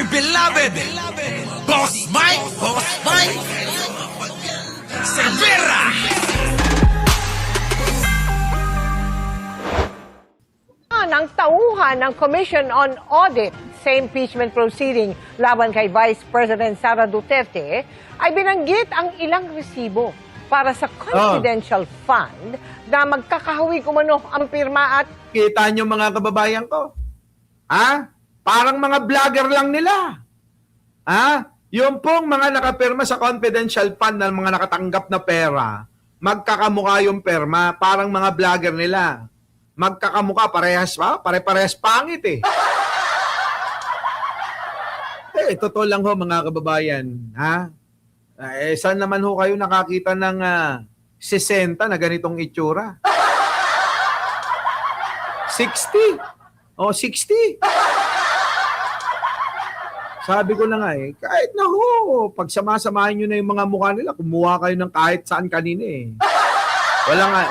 dear beloved, Boss Mike, Cervera. Ng tauhan ng Commission on Audit sa impeachment proceeding laban kay Vice President Sara Duterte ay binanggit ang ilang resibo para sa confidential fund na magkakahawig umano ang pirma at Kita nyo mga kababayan ko? Ha? Parang mga vlogger lang nila. Ha? Yung pong mga nakapirma sa confidential fund ng mga nakatanggap na pera, magkakamukha yung perma, parang mga vlogger nila. Magkakamukha, parehas pa? Pare-parehas pangit eh. Totoo lang ho mga kababayan. Ha? Saan naman ho kayo nakakita ng 60 na ganitong itsura? 60. O, 60. Sabi ko na nga kahit na ho, pag sama-samahin nyo na yung mga mukha nila, kumuha kayo ng kahit saan kanina eh.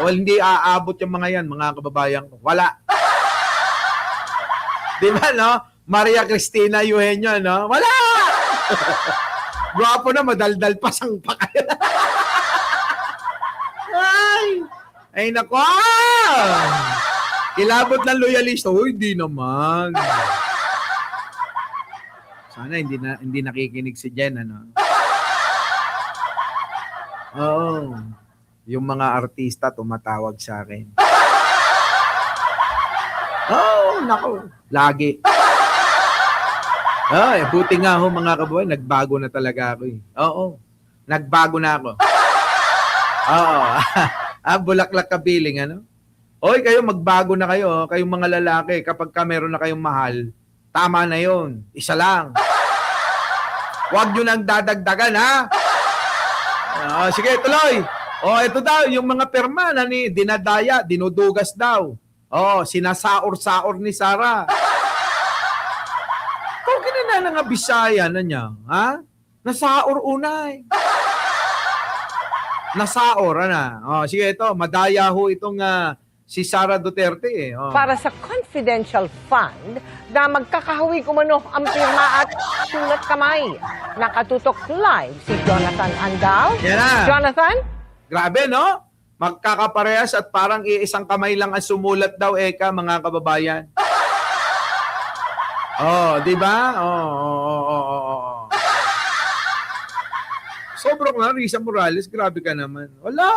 Hindi aabot yung mga yan, mga kababayan ko. Wala. Di ba, no? Maria Cristina Eugenio, no? Wala! Guwapo na, madaldal pa sang pakay. Ay, nako! Kilabot ng loyalista. Uy, di naman. Sana hindi nakikinig si Jen, ano? Oo. Yung mga artista tumatawag sa akin. Nako. Lagi. Buti nga ho mga kababayan, nagbago na talaga ako eh. Oo. Nagbago na ako. Oo. Bulaklak kabiling, ano? Oy, kayo magbago na kayo. Kayong mga lalaki, kapag ka meron na kayong mahal, tama na yon. Isa lang. Huwag nyo nang dadagdagan, ha? Sige, tuloy. Ito daw, yung mga perma na dinadaya, dinudugas daw. Sinasaor-saor ni Sara. Kung kinana nga Bisaya na niya, ha? Nasaor unay. Nasaor, ana. Sige, ito, madaya ho itong si Sara Duterte. para sa confidential fund na magkakahawig umano ang pirma at sulat kamay. Nakatutok live si Jonathan Andal. Yan na. Jonathan? Grabe, no? Magkakaparehas at parang iisang kamay lang ang sumulat daw, mga kababayan. Di ba? Sobrang nga, Risa Morales, grabe ka naman. Wala.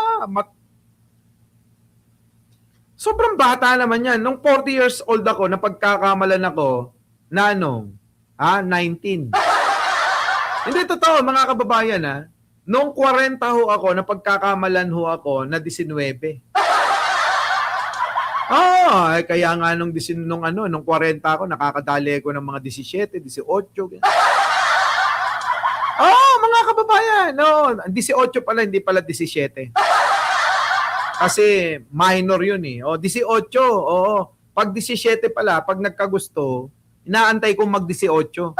Sobrang bata naman yan. Nung 40 years old ako, napagkakamalan ako, 19. Hindi, totoo, mga kababayan, Nung 40 ho ako, napagkakamalan ho ako na 19. Kaya nga nung 40 ako, nakakadali ko ng mga 17, 18. Mga kababayan, 18 pala, hindi pala 17. Kasi minor yun eh. 18, Pag 17 pala, pag nagkagusto, inaantay kong mag-18.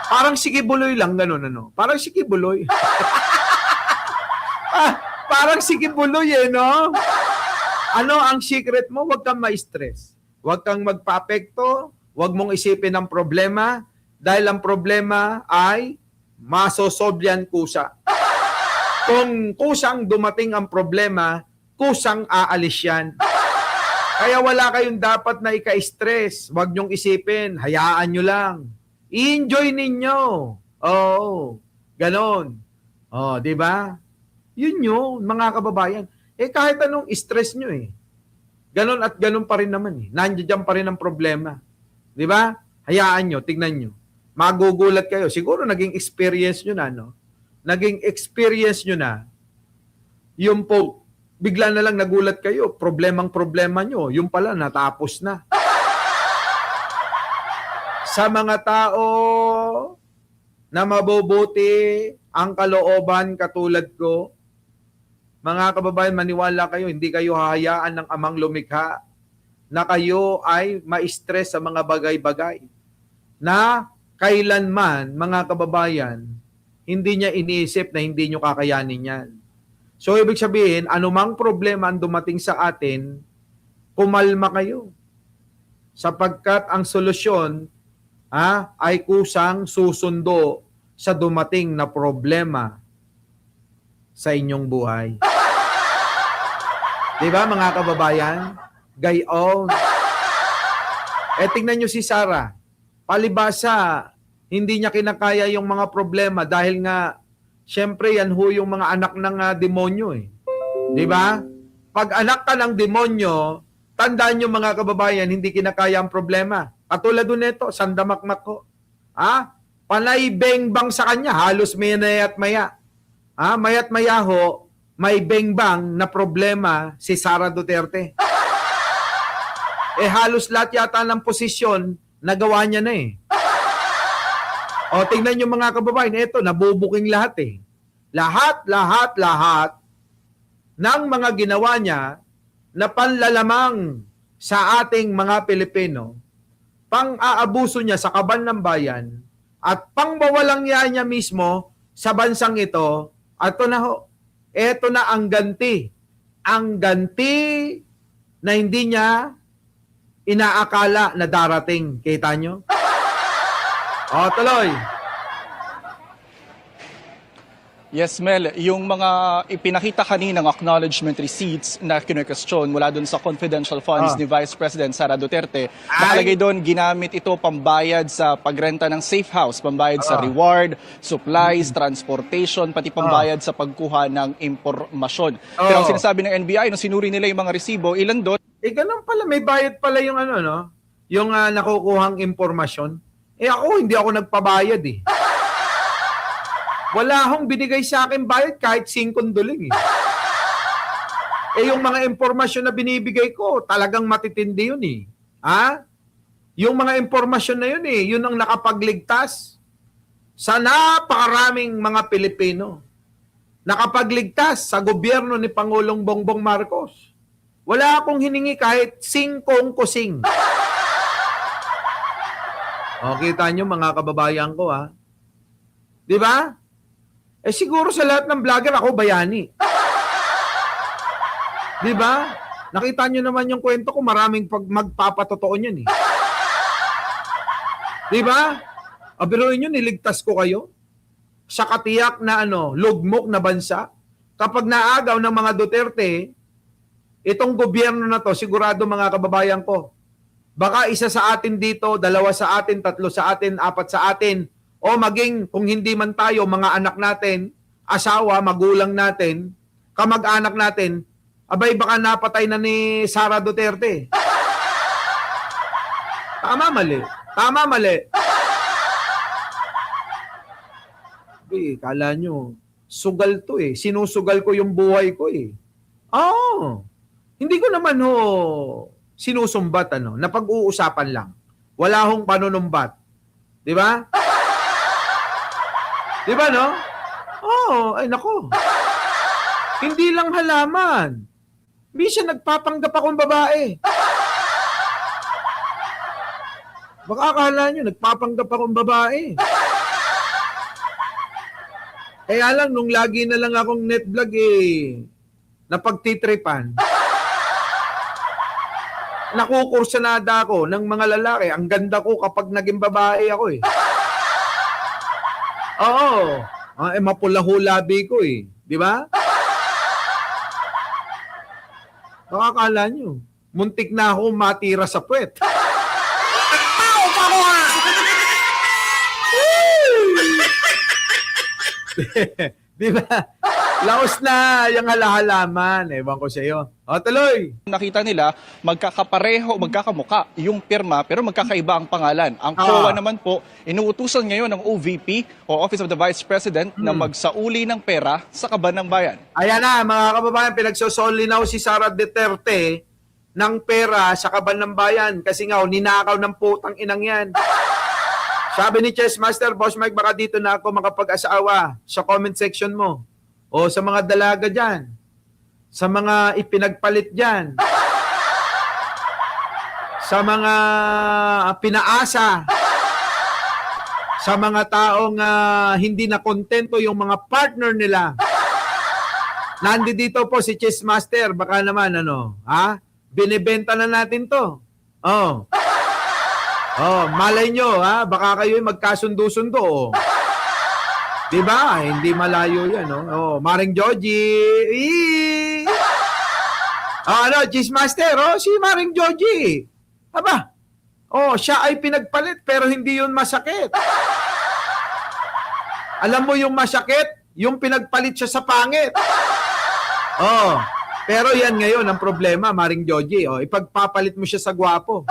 Parang sikibuloy lang, ganun, Parang sikibuloy. Parang sikibuloy no? Ano ang secret mo? Huwag kang ma-stress. Huwag kang magpa-apekto. Huwag mong isipin ang problema. Dahil ang problema ay masosolve yan kusa. Kung kusang dumating ang problema, kusang aalis yan. Kaya wala kayong dapat na ika-stress. Huwag nyong isipin. Hayaan nyo lang. I-enjoy ninyo. Ganon. Di ba? Yun, mga kababayan. Kahit anong stress nyo ganon at ganon pa rin naman Nandiyan pa rin ang problema. Di ba? Hayaan nyo, tignan nyo. Magugulat kayo. Siguro naging experience nyo na, Naging experience nyo na. Yung po, bigla na lang nagulat kayo. Problema nyo. Yung pala, natapos na. Sa mga tao na mabubuti ang kalooban katulad ko, mga kababayan, maniwala kayo, hindi kayo hahayaan ng amang lumikha na kayo ay ma-stress sa mga bagay-bagay na kailanman, mga kababayan, hindi niya iniisip na hindi nyo kakayanin yan. So, ibig sabihin, anumang problema ang dumating sa atin, kumalma kayo. Sapagkat ang solusyon ay kusang susundo sa dumating na problema sa inyong buhay. Di ba mga kababayan? Gayon. Tingnan nyo si Sarah. Palibasa, hindi niya kinakaya yung mga problema dahil nga, syempre yan ho yung mga anak ng demonyo eh. Di ba? Pag anak ka ng demonyo, tandaan nyo mga kababayan, hindi kinakaya ang problema. Katulad doon ito, sandamakmak ko. Panay beng-bang sa kanya, halos mayat maya. Mayat maya ho, may beng-bang na problema si Sara Duterte. Halos lahat yata ng posisyon, nagawa niya na eh. Tingnan nyo mga kababayan, ito, nabubuking lahat eh. Lahat ng mga ginawa niya na panlalamang sa ating mga Pilipino, pang-aabuso niya sa kaban ng bayan, at pangbawalang niya mismo sa bansang ito, ito na ho, ito na ang ganti. Ang ganti na hindi niya inaakala na darating. Kita nyo? Tuloy. Yes, Mel, yung mga ipinakita kaninang acknowledgement receipts na kinu-question mula dun sa confidential funds ni Vice President Sara Duterte, nakalagay doon ginamit ito pambayad sa pagrenta ng safe house, pambayad sa reward, supplies, transportation, pati pambayad sa pagkuha ng impormasyon. Pero ang sinasabi ng NBI, nung sinuri nila yung mga resibo, ilan doon? Ganun pala, may bayad pala yung yung nakukuhang impormasyon. Ako, hindi ako nagpabayad eh. Wala akong binigay sa akin bayad kahit 5 duling eh. Yung mga impormasyon na binibigay ko, talagang matitindi yun eh. Yung mga impormasyon na yun eh, yun ang nakapagligtas sa napakaraming mga Pilipino. Nakapagligtas sa gobyerno ni Pangulong Bongbong Marcos. Wala akong hiningi kahit 5 kusing. Kita nyo mga kababayan ko Di ba? Siguro sa lahat ng vlogger ako bayani. Di ba? Nakita nyo naman yung kwento ko, maraming magpapatotoo niyan eh. Di ba? Biruin nyo, niligtas ko kayo sa katiyak na lugmok na bansa. Kapag naagaw ng mga Duterte, itong gobyerno na to, sigurado mga kababayan ko, baka isa sa atin dito, 2 sa atin, 3 sa atin, 4 sa atin, o maging kung hindi man tayo, mga anak natin, asawa, magulang natin, kamag-anak natin, abay baka napatay na ni Sara Duterte. Tama, mali. Tama, mali. Kala nyo, sugal to eh. Sinusugal ko yung buhay ko eh. Hindi ko naman sinusumbat napag-uusapan lang. Wala hong panunumbat. Di ba? Di ba, no? Ay nako. Hindi lang halaman. Minsan nagpapanggap akong babae. Baka akala nyo, nagpapanggap akong babae. Kaya lang, nung lagi na lang akong netvlog napagtitripan, nakukursanada ako ng mga lalaki. Ang ganda ko kapag naging babae ako eh. Mapula labi ko eh. Di ba? Makakala nyo, muntik na ako matira sa puwet. Di ba? Laos na yung halahalaman. Ewan ko sa iyo. Tuloy. Nakita nila, magkakapareho, magkakamuka yung pirma, pero magkakaiba ang pangalan. Ang COA naman po, inuutusan ngayon ng OVP o Office of the Vice President na magsauli ng pera sa kaban ng bayan. Ayan na, mga kababayan, pinagsosoli si Sara Duterte ng pera sa kaban ng bayan kasi nga, ninakaw ng putang inang yan. Sabi ni Chess Master, Boss Mike, baka dito na ako makapag-asawa sa comment section mo. O sa mga dalaga dyan. Sa mga ipinagpalit dyan. Sa mga pinaasa. Sa mga taong hindi na kontento yung mga partner nila. Nandito po si Chess Master. Baka naman binibenta na natin to. Oh, malay nyo, ha? Baka kayo magkasundo-sundo. Oh. Diba? Hindi malayo yan, no? Oh, Maring Joji. Eee! Oh, ano, Cheese Master, oh, si Maring Joji. Aba, oh, siya ay pinagpalit pero hindi yun masakit. Alam mo yung masakit? Yung pinagpalit siya sa pangit. Oh, pero yan ngayon ang problema, Maring Joji. Oh, ipagpapalit mo siya sa gwapo.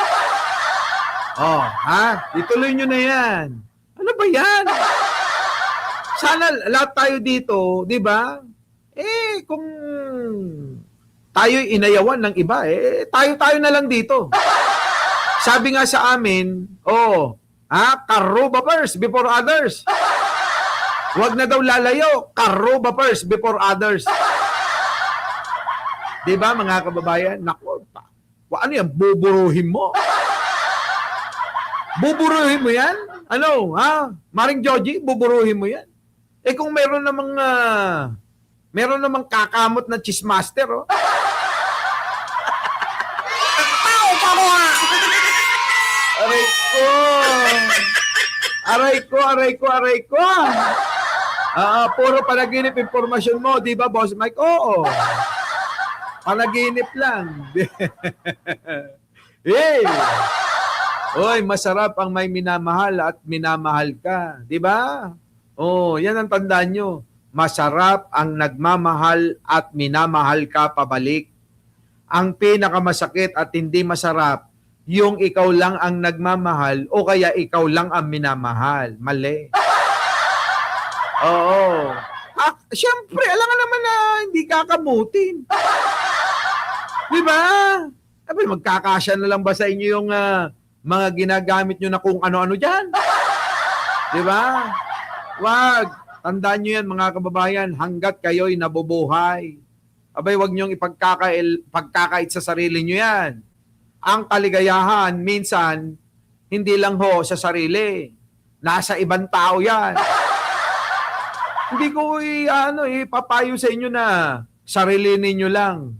Oh, ha? Ituloy nyo na yan. Ano ba yan? Sana lahat tayo dito, di ba? Kung tayo'y inayawan ng iba, tayo-tayo na lang dito. Sabi nga sa amin, karuba first before others. Huwag na daw lalayo, karuba first before others. Di ba mga kababayan? Naku, ano yan, buburuhin mo? Buburuhin mo yan? Ano, ha? Maring Joji, buburuhin mo yan? Kung meron namang kakamot na cheese master, oh. Aray ko. Puro panaginip impormasyon mo, di ba, Boss Mike? Oo. Panaginip lang. Hey! Oy, masarap ang may minamahal at minamahal ka. Di ba? Oh, yan ang tandaan nyo. Masarap ang nagmamahal at minamahal ka pabalik. Ang pinakamasakit at hindi masarap, yung ikaw lang ang nagmamahal o kaya ikaw lang ang minamahal. Mali. Oo. Siyempre, alam nga naman na hindi kakamutin. Di ba? Magkakasya na lang ba sa inyo yung mga ginagamit nyo na kung ano-ano dyan? Di ba? Wag. Tandaan nyo yan mga kababayan, hanggat kayo'y nabubuhay. Wag nyong pagkakait sa sarili nyo yan. Ang kaligayahan, minsan, hindi lang ho sa sarili. Nasa ibang tao yan. Hindi ko ipapayo sa inyo na sarili ninyo lang.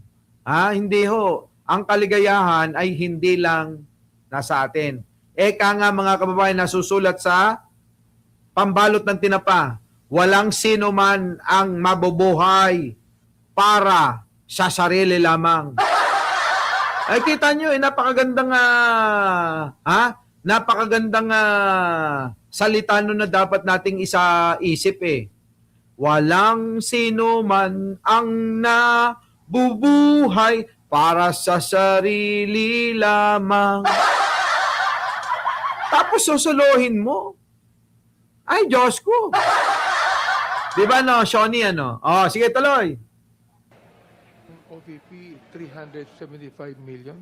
Hindi ho. Ang kaligayahan ay hindi lang nasa atin. Eka nga mga kababayan, nasusulat sa pambalot ng tinapa, walang sino man ang mabubuhay para sa sarili lamang. Ay kita nyo, napakagandang salita nun na dapat nating isa-isip Walang sino man ang nabubuhay para sa sarili lamang. Tapos susuluhin mo. Ay, Diyos ko. Di ba no, Shawnee, ano? Sige, tuloy. OVP 375 million.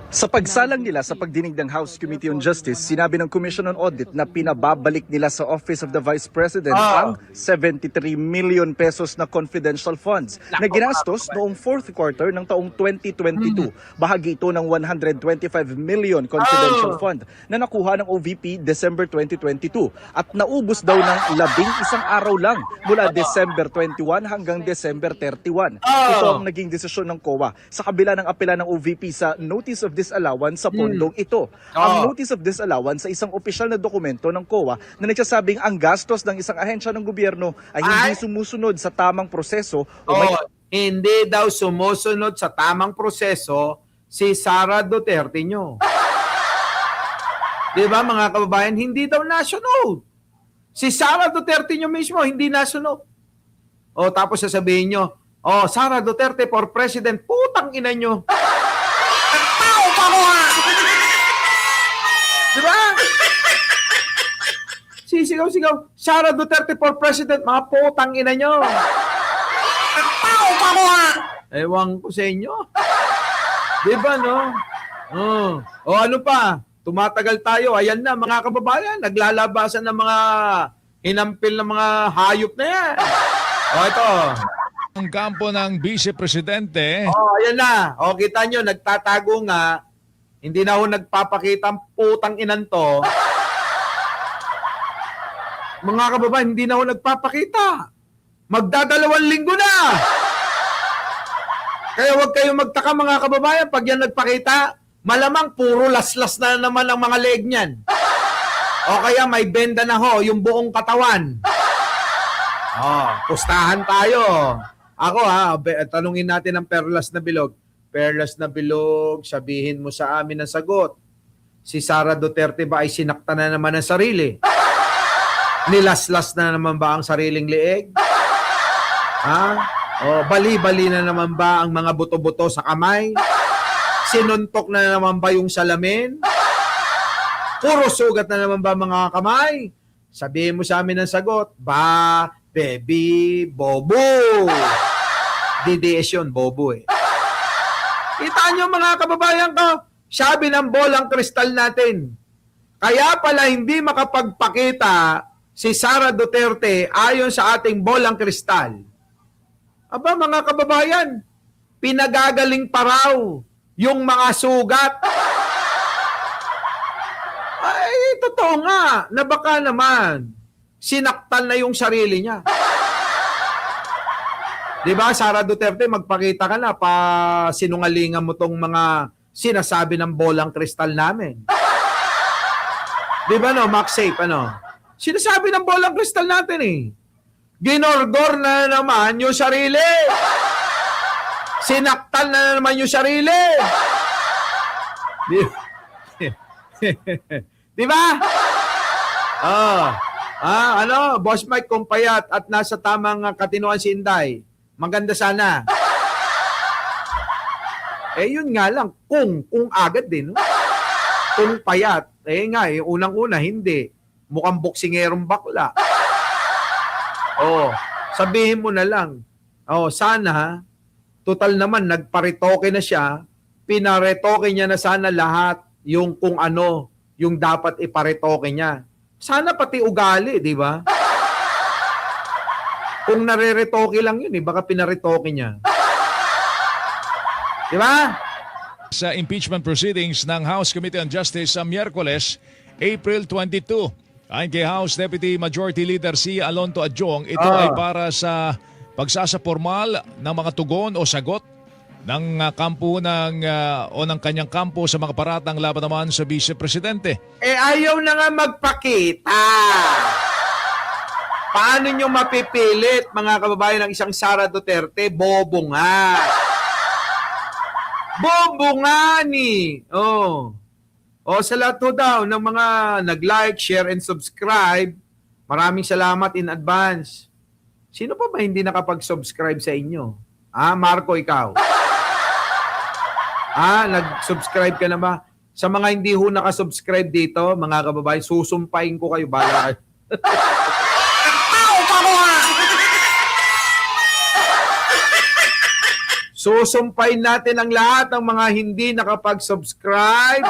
Sa pagsalang nila sa pagdinig ng House Committee on Justice, sinabi ng Commission on Audit na pinababalik nila sa Office of the Vice President ang 73 million pesos na confidential funds na ginastos noong fourth quarter ng taong 2022. Bahagi ito ng 125 million confidential fund na nakuha ng OVP December 2022 at naubos daw ng 11 araw lang mula December 21 hanggang December 31. Ito ang naging desisyon ng COA sa kabila ng apela ng OVP sa Notice of Disallowance sa pondong ito. Ang Notice of Disallowance sa isang opisyal na dokumento ng COA na nagsasabing ang gastos ng isang ahensya ng gobyerno ay hindi sumusunod sa tamang proseso o may... Hindi daw sumusunod sa tamang proseso si Sara Duterte nyo. Di ba mga kababayan? Hindi daw nasunod. Si Sara Duterte nyo mismo hindi nasunod. Tapos sasabihin nyo, Sara Duterte for President, putang ina nyo. Diba? Sisigaw-sigaw, Sara Duterte for President, mga putang ina nyo. Ewan ko sa inyo. Diba, no? Ano pa? Tumatagal tayo. Ayan na, mga kababayan, naglalabasan ng mga inampil ng mga hayop na yan. Ito. Ang kampo ng Vice Presidente. Ayan na. Kita nyo, nagtatago nga. Hindi na ako nagpapakita ang putang inan to. Mga kababayan, hindi na ako nagpapakita. Magdadalawang linggo na. Kaya huwag kayong magtaka mga kababayan pag yan nagpakita. malamang puro laslas na naman ang mga leg niyan. O kaya may benda na ho, yung buong katawan. Pustahan tayo. Ako tanungin natin ang Perlas na Bilog. Perlas na Bilog, sabihin mo sa amin ang sagot. Si Sara Duterte ba ay sinaktan na naman ng sarili? Nilaslas na naman ba ang sariling leeg? Bali-bali na naman ba ang mga buto-buto sa kamay? Sinuntok na naman ba yung salamin? Puro sugat na naman ba mga kamay? Sabihin mo sa amin ang sagot. Ba, baby, bobo. DDS yun, bobo eh. Kita nyo mga kababayan ko, sabi ng bolang kristal natin. Kaya pala hindi makapagpakita si Sara Duterte ayon sa ating bolang kristal. Aba mga kababayan, pinagagaling pa raw yung mga sugat. Ay, totoo nga, na baka naman sinaktan na yung sarili niya. Diba, Sara Duterte, magpakita ka na pa sinungalingan mo tong mga sinasabi ng bolang kristal namin. Diba no, Max Safe, Sinasabi ng bolang kristal natin eh. Ginorgor na naman yung sarili. Sinaktan na naman yung sarili. Di ba? Boss Mike, kung payat at nasa tamang katinoan si Inday, maganda sana. Yun nga lang, kung agad din. Kung payat, unang-una, hindi. Mukhang boksingerong bakla. Sabihin mo na lang, sana, total naman, nagparitoke na siya, pinaretoke niya na sana lahat yung kung ano, yung dapat iparitoke niya. Sana pati ugali, di ba? Kung nareretoke lang yun, baka pinaritoke niya. Di ba? Sa impeachment proceedings ng House Committee on Justice sa Miyerkules, April 22. Ayon kay House Deputy Majority Leader si Alonto Adjong, ito ay para sa pagsasapormal ng mga tugon o sagot ng kampo ng kanyang kampo sa mga paratang laban naman sa Vice Presidente. Ayaw na nga magpakita. Paano nyo mapipilit, mga kababayan, ng isang Sara Duterte? Bobo nga. Bobo nga ni. Sa lahat daw ng mga nag-like, share, and subscribe, maraming salamat in advance. Sino pa ba hindi nakapag-subscribe sa inyo? Marco, ikaw? Nag-subscribe ka na ba? Sa mga hindi ho nakasubscribe dito, mga kababayan, susumpain ko kayo. Bala. Susumpain natin ang lahat ng mga hindi nakapag-subscribe.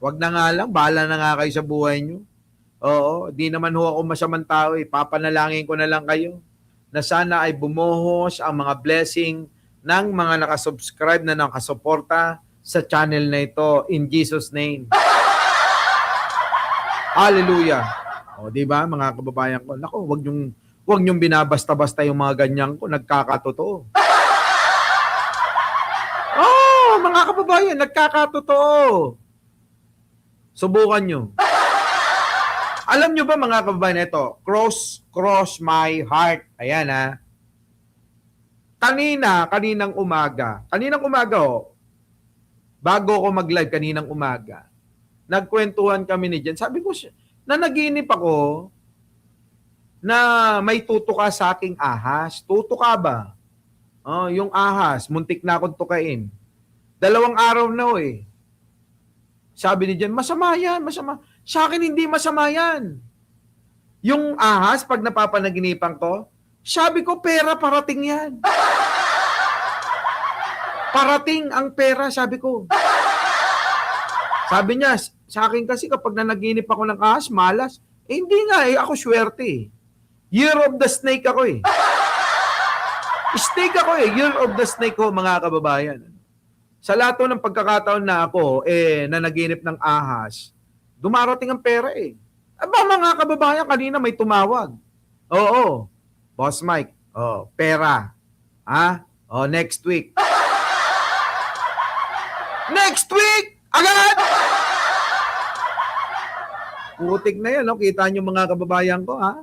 Wag na nga lang, bahala na nga kayo sa buhay nyo. Di naman ho ako masamang tao. Papanalangin ko na lang kayo na sana ay bumuhos ang mga blessing ng mga nakasubscribe na nakasuporta sa channel na ito. In Jesus' name. Hallelujah. Di ba mga kababayan ko? Nako, wag nyong binabasta-basta yung mga ganyan ko. Nagkakatotoo. Mga kababayan, nagkakatotoo. Subukan nyo. Alam nyo ba mga kababayan, ito, cross my heart. Ayan Kaninang umaga, bago ako mag-live kaninang umaga, nagkwentuhan kami ni Jen. Sabi ko, nanaginip ako na may tutuka sa aking ahas. Tutuka ba? Yung ahas, muntik na akong tukain. 2 araw na Sabi ni Jen, masama yan, masama. Sa akin hindi masama yan. Yung ahas, pag napapanaginipan ko, sabi ko, pera parating yan. Parating ang pera, sabi ko. Sabi niya, sa akin kasi kapag nanaginip ako ng ahas, malas. Hindi nga ako swerte Year of the snake ako Snake ako Year of the snake ko, mga kababayan. Sa lahat ng pagkakataon na ako, nanaginip ng ahas, dumarating ang pera Aba mga kababayan, kanina may tumawag. Boss Mike, pera. Next week. Agad! Putik na yan, no? Kita nyo mga kababayan ko, ha?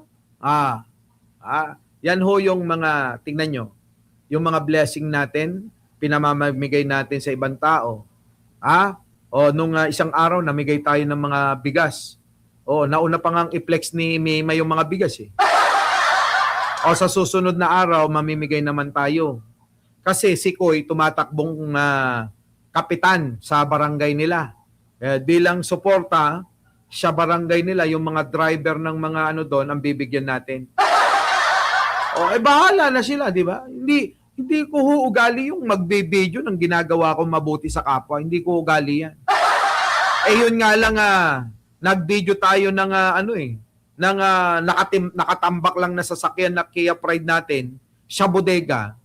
Yan ho yung mga, tingnan nyo, yung mga blessing natin, pinamamigay natin sa ibang tao. O nung isang araw, namigay tayo ng mga bigas. O, nauna pa ngang i-flex ni Mima yung mga bigas, eh. O sa susunod na araw, mamimigay naman tayo. Kasi si Koy, tumatakbong kapitan sa barangay nila. Bilang suporta, sa barangay nila, yung mga driver ng mga ano doon, ang bibigyan natin. Bahala na sila, di ba? Hindi ko ugali yung magbe-video ng ginagawa ko mabuti sa kapwa. Hindi ko ugali yan. Yun nga lang, nag-video tayo ng nakatambak lang na sasakyan na Kia Pride natin sa bodega.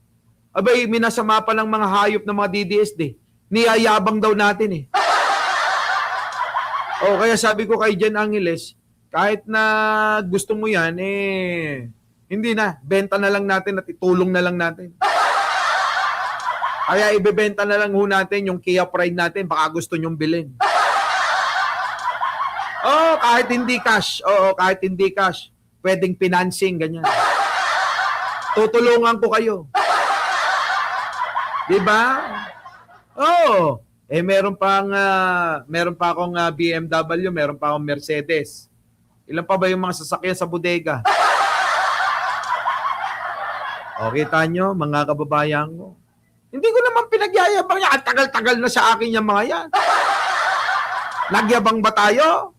Abay, minasama pa ng mga hayop ng mga DDSD. Niyayabang daw natin, eh. Kaya sabi ko kay Jen Angeles, kahit na gusto mo yan, hindi na. Benta na lang natin at itulong na lang natin. Kaya ibebenta na lang ho natin yung Kia Pride natin. Baka gusto nyong bilhin. Kahit hindi cash. Kahit hindi cash. Pwedeng financing, ganyan. Tutulungan ko kayo. Diba? Meron pa akong BMW, meron pa akong Mercedes. Ilan pa ba yung mga sasakyan sa bodega? Kita nyo, mga kababayan ko. Hindi ko naman pinagyayabang yan. Ang tagal-tagal na sa akin yung mga yan. Nagyabang ba tayo?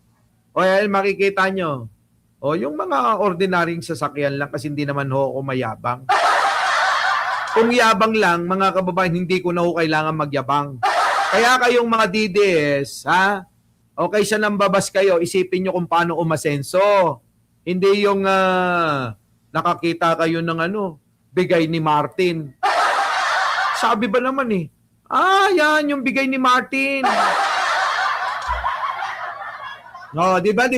Yan, makikita nyo. Yung mga ordinaryong sasakyan lang kasi hindi naman ho ako mayabang. Kung yabang lang, mga kababayan, hindi ko na ho kailangan magyabang. Kaya kayong mga DDS, kaysa nang babas kayo, isipin nyo kung paano umasenso. Hindi yung nakakita kayo ng bigay ni Martin. Sabi ba naman yan yung bigay ni Martin. Di ba?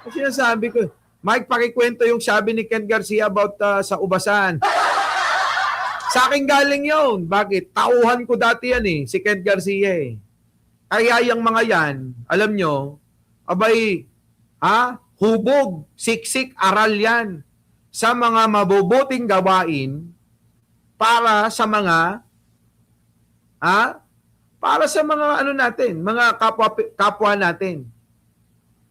Kasi sinasabi ko, Mike, pakikwento yung sabi ni Ken Garcia about sa ubasan. Sa akin galing yun. Bakit? Tauhan ko dati yan, si Ken Garcia, Kaya yung mga yan, alam nyo, hubog, siksik, aral yan sa mga mabubuting gawain para sa mga natin, mga kapwa natin.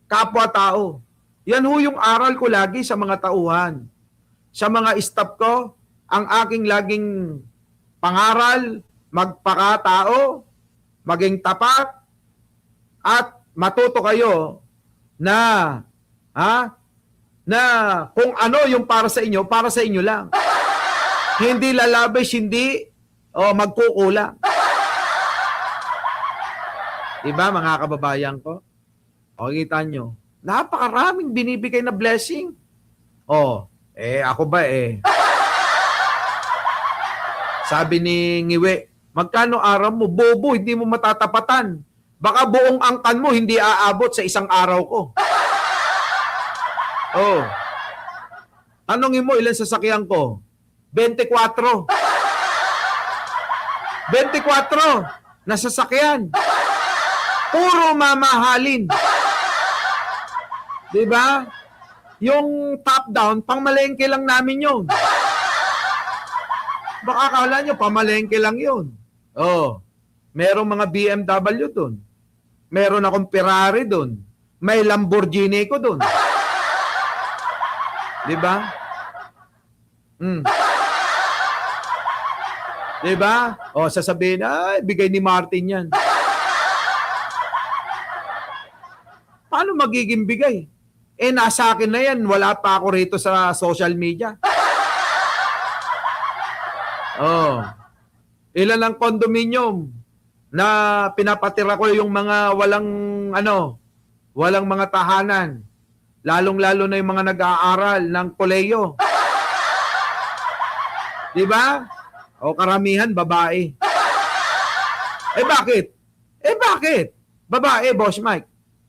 Kapwa-tao. Yan ho yung aral ko lagi sa mga tauhan. Sa mga staff ko, ang aking laging pangaral, magpakatao, maging tapat, at matuto kayo na kung ano yung para sa inyo lang. Hindi lalabis, hindi magkukulang. Diba mga kababayan ko? Kita nyo, napakaraming binibigay na blessing. Ako ba Sabi ni Ngiwe, magkano araw mo? Bobo, hindi mo matatapatan. Baka buong angkan mo hindi aabot sa isang araw ko. Tanongin mo, ilan sasakyan ko? 24. 24 na sasakyan. Puro mamahalin. Diba? Yung top down, pang malengke lang namin yun. Baka akala nyo, pamalengke lang yun. Merong mga BMW dun. Meron akong Ferrari dun. May Lamborghini ko dun. Diba? Diba? Sasabihin, bigay ni Martin yan. Paano magiging bigay? Nasa akin na yan. Wala pa ako rito sa social media. Ilan ang condominium na pinapatira ko yung mga walang mga tahanan. Lalong-lalo na yung mga nag-aaral ng koleyo. Diba? Karamihan, babae. Bakit? Bakit? Babae, Boss Mike.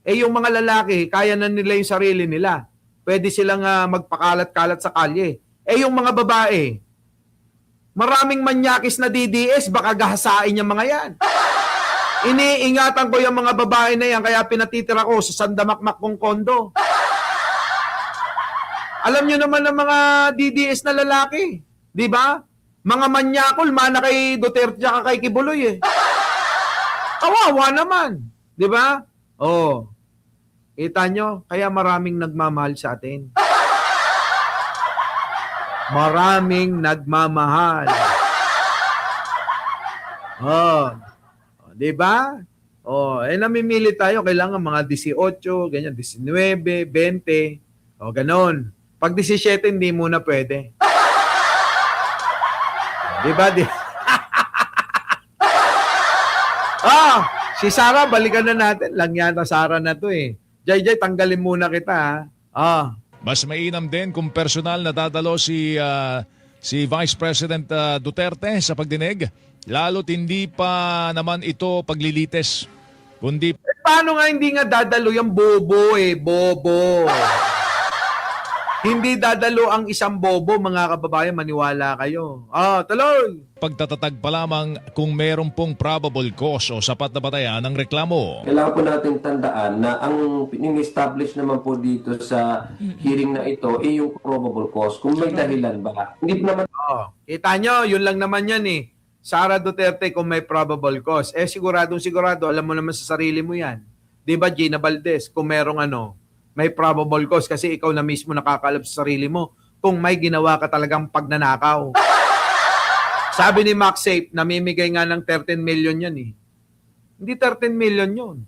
Yung mga lalaki, kaya na nila yung sarili nila. Pwede silang magpakalat-kalat sa kalye. Yung mga babae, Maraming manyakis na DDS, baka gahasain yung mga yan. Iniingatan ko yung mga babae na yan, kaya pinatitira ko sa sandamakmak kong kondo. Alam nyo naman ng mga DDS na lalaki, di ba? Mga manyakol, mana kay Duterte at kay Kibuloy eh. Kawawa naman, di ba? Oh, kita nyo, kaya maraming nagmamahal sa atin. Maraming nagmamahal. Oh, di ba? Oh, namimili tayo, kailangan mga 18, ganyan, 19, 20, o ganon. Pag 17, hindi muna pwede. Di ba? Si Sarah, balikan na natin. Lang yata Sarah na to eh. Jay, tanggalin muna kita ha. Mas mainam din kung personal na dadalo si Vice President Duterte sa pagdinig. Lalo't hindi pa naman ito paglilites. Kundi Paano nga hindi nga dadalo yung bobo eh? Bobo. Hindi dadalo ang isang bobo, mga kababayan, maniwala kayo. Tuloy. pagtatatag pa lamang kung meron pong probable cause o sapat na batayan ng reklamo. Kailangan po natin tandaan na ang in-establish naman po dito sa hearing na ito ay yung probable cause. Kung may dahilan ba. Hindi po naman Kita nyo, yun lang naman yan eh. Sara Duterte kung may probable cause. Siguradong sigurado, alam mo naman sa sarili mo yan. Di ba, Gina Valdez, kung merong may probable cause kasi ikaw na mismo nakakaalam sa sarili mo kung may ginawa ka talagang pagnanakaw. Sabi ni Max Safe, namimigay nga ng 13 million yan eh. Hindi 13 million yun.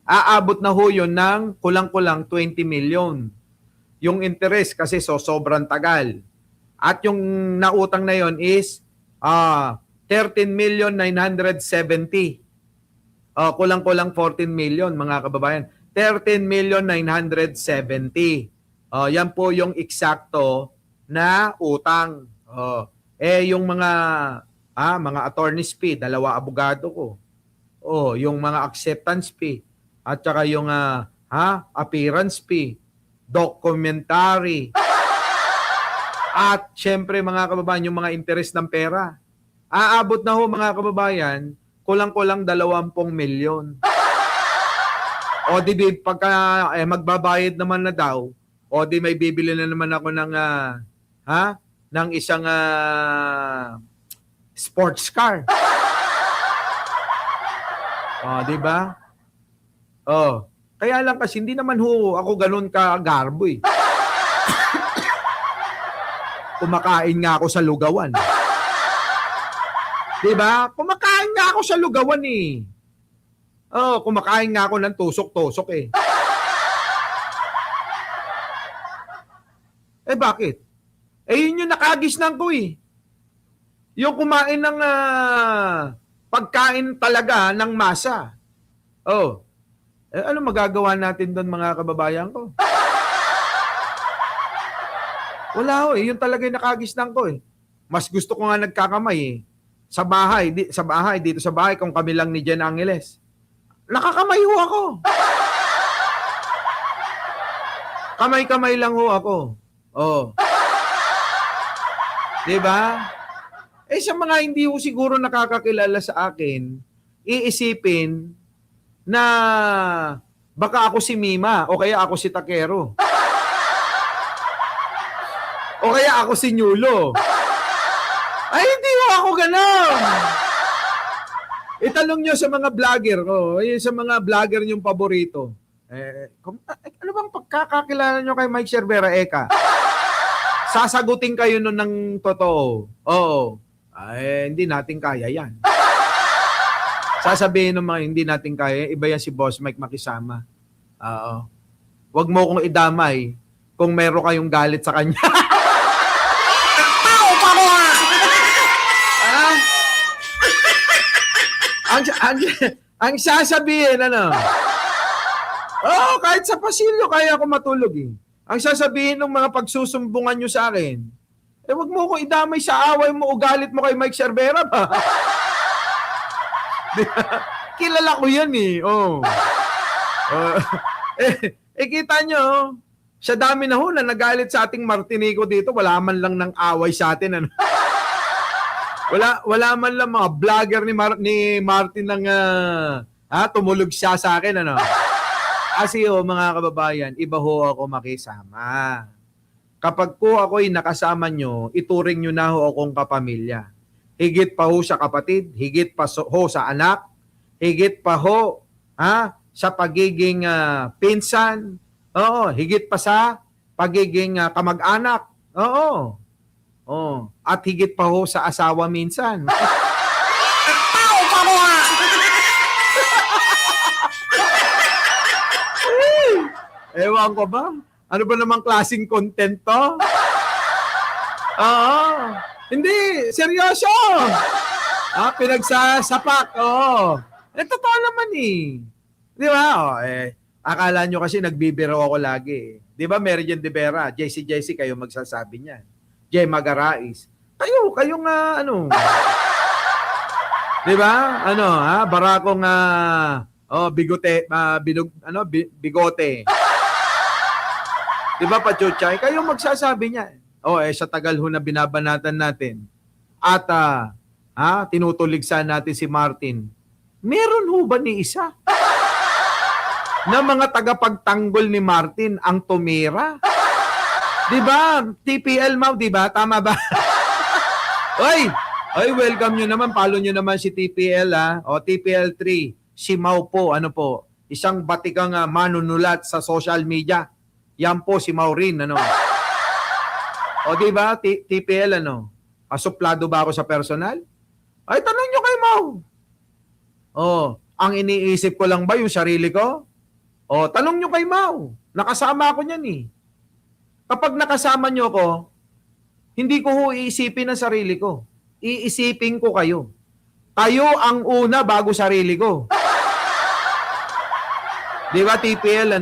Aabot na ho yun ng kulang-kulang 20 million. Yung interest kasi sobrang tagal. At yung nautang na yon is 13,970,000. Kulang-kulang 14 million mga kababayan. 13,970,000. Yan po yung eksakto na utang. Yung mga attorney's fee, 2 abogado ko. Yung mga acceptance fee at saka yung appearance fee, documentary. At syempre mga kababayan, yung mga interest ng pera. Aabot na ho mga kababayan, kulang-kulang 20 milyon. Di pagka magbabayad naman na daw, di may bibili na naman ako ng ng isang sports car. Di ba? Kaya lang kasi hindi naman ho ako ganun ka-garbo eh. Kumakain nga ako sa lugawan. Di ba? Kumakain nga ako sa lugawan eh. Kumakain nga ako ng tusok-tusok eh. Bakit? Yun yung nakagisnan ko eh. Yung kumain ng pagkain talaga ng masa. Ano magagawa natin doon mga kababayan ko? Wala ho eh. Yun talaga yung nakagisnan ko eh. Mas gusto ko nga nagkakamay eh. Sa bahay, dito sa bahay, kung kami lang ni Jen Angeles. Nakakamay ho ako. Kamay-kamay lang ho ako. Diba? Sa mga hindi ho siguro nakakakilala sa akin, iisipin na baka ako si Mima o kaya ako si Takero. O kaya ako si Nyulo. Hindi ho ako ganon. Itanong nyo sa mga vlogger ko, sa mga vlogger nyong paborito. Ano bang pagkakakilala nyo kay Mike Cervera, Eka? Sasagutin kayo nun ng totoo. Hindi natin kaya yan. Sasabihin ng mga hindi natin kaya, iba yan si Boss Mike Makisama. Huwag mo kong idamay kung meron kayong galit sa kanya. Ang sasabihin, kahit sa pasilyo kaya ako matulog eh. Ang sasabihin ng mga pagsusumbungan nyo sa akin, wag mo ko idamay sa away mo o galit mo kay Mike Cervera ba? Kilala ko yan eh. Kita nyo, sa dami na ho na nagalit sa ating Martinico dito, wala man lang ng away sa atin. Wala man lang mga vlogger ni Martin ng tumulog siya sa akin, ano. Kasi mga kababayan, iba ho ako makisama. Kapag ko ako'y nakasama nyo, ituring nyo na ho akong kapamilya. Higit pa ho sa kapatid, higit pa ho sa anak, higit pa ho sa pagiging pinsan, oo, higit pa sa pagiging kamag-anak, oo. Oh, at higit pa ho sa asawa minsan. Ewan ko ba? Ano ba namang klaseng content to? Oo. Hindi, seryoso. Pinagsasapak. Oo. Totoo naman eh. Di ba? Akala nyo kasi nagbibiro ako lagi. Di ba, Meridian de Vera, JC, kayo magsasabi niyan. Jay Magarais. Kayo nga, ano. Di ba? Barakong, bigote, bigote. Di ba, Pachuchay? Kayo magsasabi niya. Sa tagal ho na binabanatan natin. At, tinutuligsan natin si Martin. Meron ho ba ni isa? Na mga tagapagtanggol ni Martin ang tumira? Di ba? TPL Mau, di ba? Tama ba? Oy, welcome nyo naman. Follow nyo naman si TPL, TPL 3. Si Mau po, isang batikang manunulat sa social media. Yan po si Maureen, di ba? TPL, Asuplado ba ako sa personal? Ay, tanong nyo kay Mau. Ang iniisip ko lang ba yung sarili ko? Tanong nyo kay Mau. Nakasama ako niyan eh. Kapag nakasama nyo ko, hindi ko ho iisipin ang sarili ko. Iisipin ko kayo. Kayo ang una bago sarili ko. Di ba, TPL,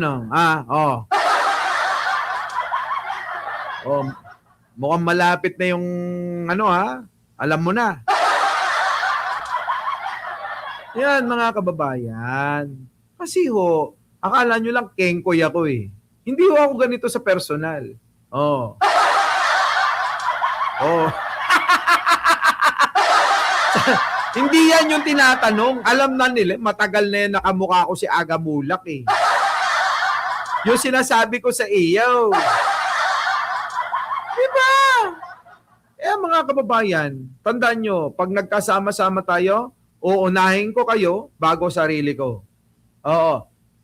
mukhang malapit na yung, alam mo na. Yan, mga kababayan. Kasi akala nyo lang kengkoy ako eh. Hindi ho ako ganito sa personal. Hindi yan yung tinatanong. Alam na nila, matagal na yan nakamukha ko si Aga Mulak eh. Yung sinasabi ko sa iyo. Diba? Mga kababayan, tandaan nyo, pag nagkasama-sama tayo, uunahin ko kayo bago sarili ko. Oo.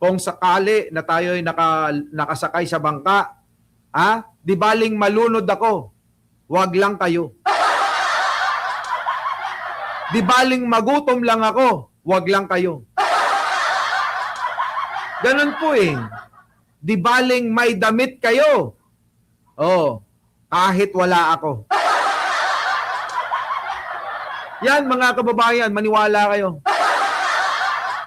Kung sakali na tayo ay nakasakay sa bangka, di baling malunod ako, wag lang kayo. Di baling magutom lang ako, wag lang kayo. Ganun po eh. Di baling may damit kayo, kahit wala ako. Yan, mga kababayan, maniwala kayo.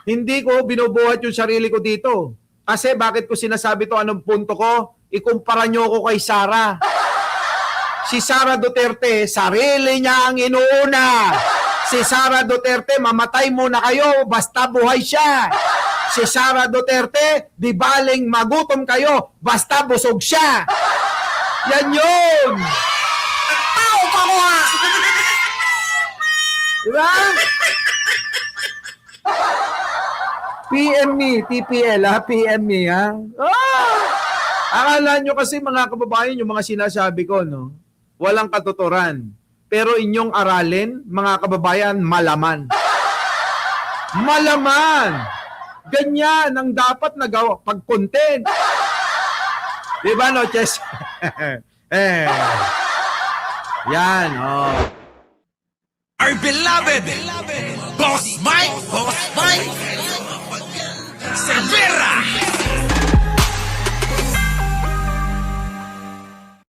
Hindi ko binubuhat yung sarili ko dito. Kasi bakit ko sinasabi to, anong punto ko? Ikumpara nyo ko kay Sara. Si Sara Duterte, sarili niya ang inuuna. Si Sara Duterte, mamatay muna kayo, basta buhay siya. Si Sara Duterte, di baling magutom kayo, basta busog siya. Yan yun! Diba? PM me, TPL, PM me, Akala nyo kasi, mga kababayan, yung mga sinasabi ko, walang katuturan. Pero inyong aralin, mga kababayan, malaman. Malaman! Ganyan ang dapat nagawa pag-content. Diba, no, Chess? Yan, Our beloved Boss Mike